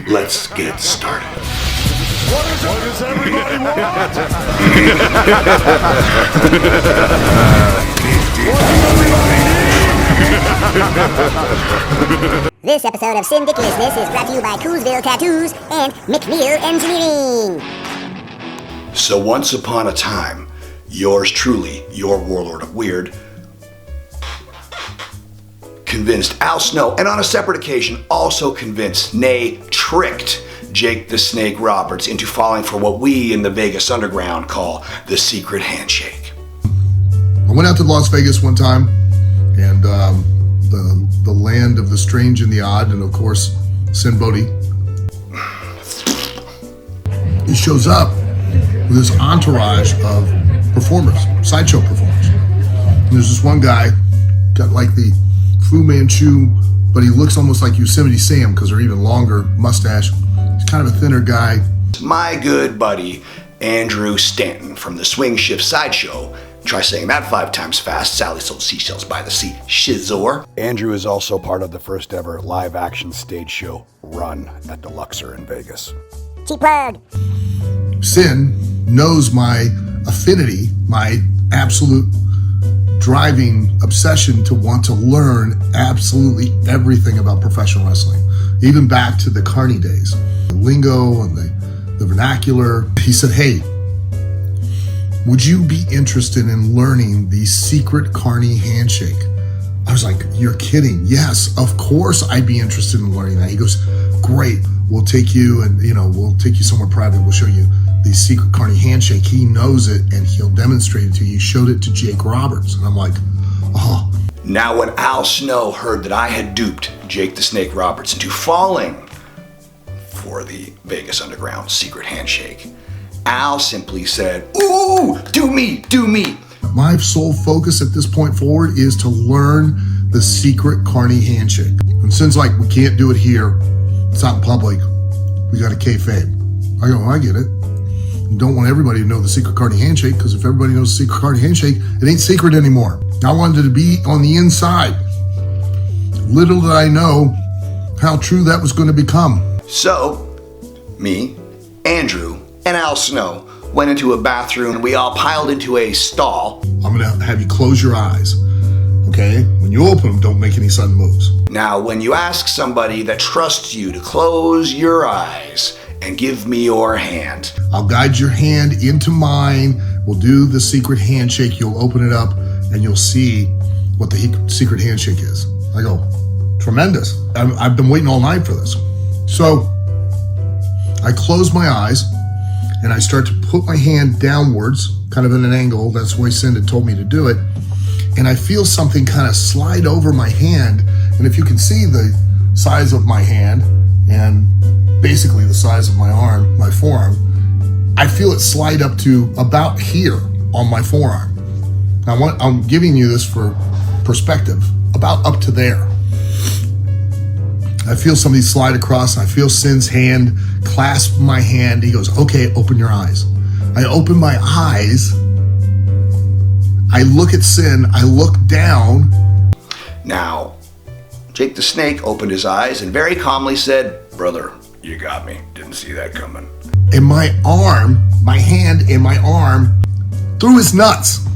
let's get started. What does everybody want? What does everybody need? This episode of Sinndiculousness is brought to you by Coolsville Tattoos and McNeil Engineering. So once upon a time, yours truly, your warlord of weird, convinced Al Snow, and on a separate occasion also convinced, nay, tricked Jake the Snake Roberts into falling for what we in the Vegas underground call the secret handshake. I went out to Las Vegas one time, and the land of the strange and the odd, and of course, Sinn Bodhi. He shows up with this entourage of performers, sideshow performers. And there's this one guy, got like the Fu Manchu, but he looks almost like Yosemite Sam because they're even longer, mustache. He's kind of a thinner guy. My good buddy, Andrew Stanton from the Swing Shift Sideshow. Try saying that 5 times fast. Sally sold seashells by the sea. Shizor. Andrew is also part of the first ever live action stage show run at the Luxor in Vegas. Cheap plug. Sin knows my affinity, my absolute driving obsession to want to learn absolutely everything about professional wrestling, even back to the Carny days. The lingo and the vernacular. He said, hey, would you be interested in learning the secret Carny handshake? I was like, you're kidding. Yes, of course I'd be interested in learning that. He goes, great. We'll take you and, we'll take you somewhere private. We'll show you the secret Carny handshake. He knows it and he'll demonstrate it to you. He showed it to Jake Roberts. And I'm like, oh. Now when Al Snow heard that I had duped Jake the Snake Roberts into falling for the Vegas Underground secret handshake, Al simply said, ooh, do me. My sole focus at this point forward is to learn the secret Carny handshake. And since we can't do it here, it's not in public, we got to kayfabe. I go, I get it. Don't want everybody to know the secret Carny handshake, because if everybody knows the secret Carny handshake, it ain't secret anymore. I wanted it to be on the inside. Little did I know how true that was going to become. So, me, Andrew, and Al Snow went into a bathroom and we all piled into a stall. I'm going to have you close your eyes, okay? When you open them, don't make any sudden moves. Now, when you ask somebody that trusts you to close your eyes and give me your hand, I'll guide your hand into mine. We'll do the secret handshake. You'll open it up and you'll see what the secret handshake is. I go, tremendous. I've been waiting all night for this. So I close my eyes and I start to put my hand downwards, kind of in an angle. That's the way Sinn had told me to do it. And I feel something kind of slide over my hand. And if you can see the size of my hand and basically the size of my arm, my forearm, I feel it slide up to about here on my forearm. Now, I'm giving you this for perspective, about up to there. I feel somebody slide across. I feel Sinn's hand clasp my hand. He goes, okay, open your eyes. I open my eyes. I look at Sinn. I look down. Now, Jake the Snake opened his eyes and very calmly said, brother, you got me. Didn't see that coming. And my arm, my hand and my arm, through his nuts.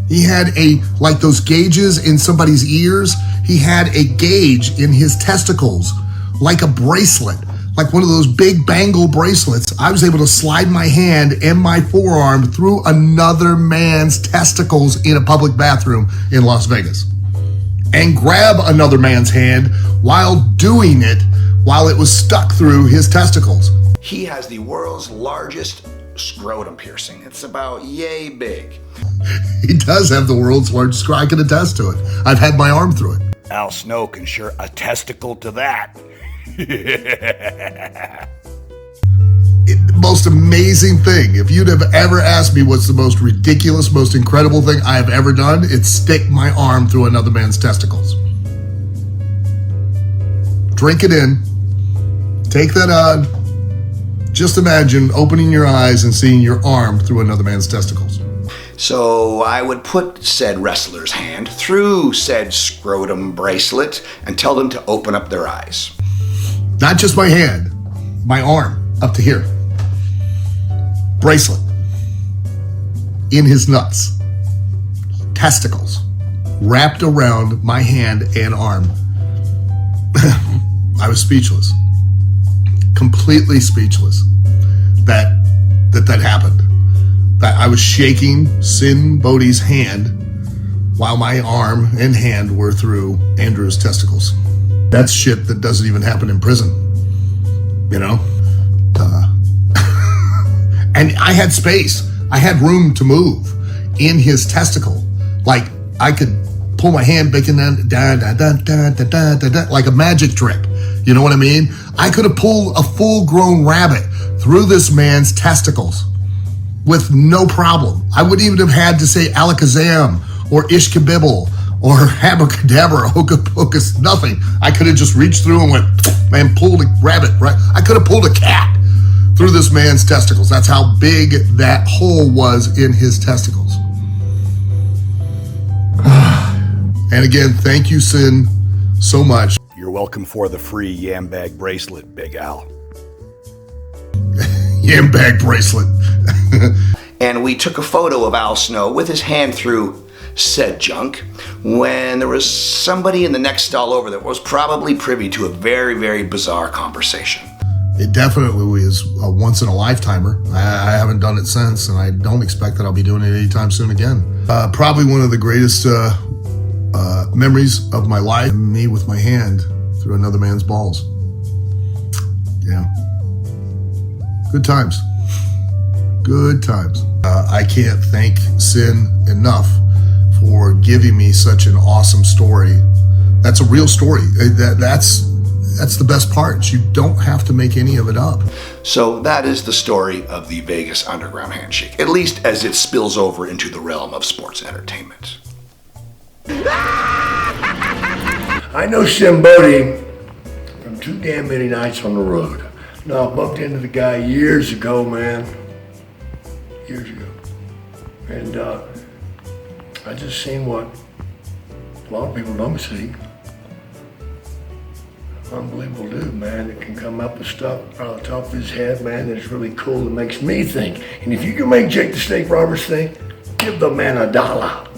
He had like those gauges in somebody's ears. He had a gauge in his testicles, like a bracelet, like one of those big bangle bracelets. I was able to slide my hand and my forearm through another man's testicles in a public bathroom in Las Vegas and grab another man's hand while doing it, while it was stuck through his testicles. He has the world's largest scrotum piercing. It's about yay big. He does have the world's largest scrotum. I can attest to it. I've had my arm through it. Al Snow can sure a testicle to that. Most amazing thing. If you'd have ever asked me what's the most ridiculous, most incredible thing I have ever done, it's stick my arm through another man's testicles. Drink it in. Take that on. Just imagine opening your eyes and seeing your arm through another man's testicles. So I would put said wrestler's hand through said scrotum bracelet and tell them to open up their eyes. Not just my hand, my arm up to here. Bracelet. In his nuts. Testicles. Wrapped around my hand and arm. I was speechless. Completely speechless. That happened. That I was shaking Sinn Bodhi's hand while my arm and hand were through Andrew's testicles. That's shit that doesn't even happen in prison, you know? And I had space. I had room to move in his testicle. Like I could pull my hand back and then like a magic trick. You know what I mean? I could have pulled a full-grown rabbit through this man's testicles with no problem. I wouldn't even have had to say alakazam or ishkabibble or abracadabra, hocus pocus, nothing. I could have just reached through and went, man, pulled a rabbit, right? I could have pulled a cat through this man's testicles. That's how big that hole was in his testicles. And again, thank you, Sinn, so much. You're welcome for the free yam bag bracelet, Big Al. Yam bag bracelet. And we took a photo of Al Snow with his hand through said junk when there was somebody in the next stall over that was probably privy to a very, very bizarre conversation. It definitely is a once in a lifetimer. I haven't done it since, and I don't expect that I'll be doing it anytime soon again. Probably one of the greatest memories of my life, me with my hand through another man's balls. Yeah. Good times. Good times. I can't thank Sinn enough for giving me such an awesome story. That's a real story. That's the best part. You don't have to make any of it up. So that is the story of the Vegas Underground Handshake, at least as it spills over into the realm of sports entertainment. I know Sinn Bodhi from too damn many nights on the road. No, I bumped into the guy years ago, man. Years ago. And I just seen what a lot of people don't see. Unbelievable dude, man, that can come up with stuff out of the top of his head, man, that's really cool and makes me think. And if you can make Jake the Snake Roberts think, give the man $1.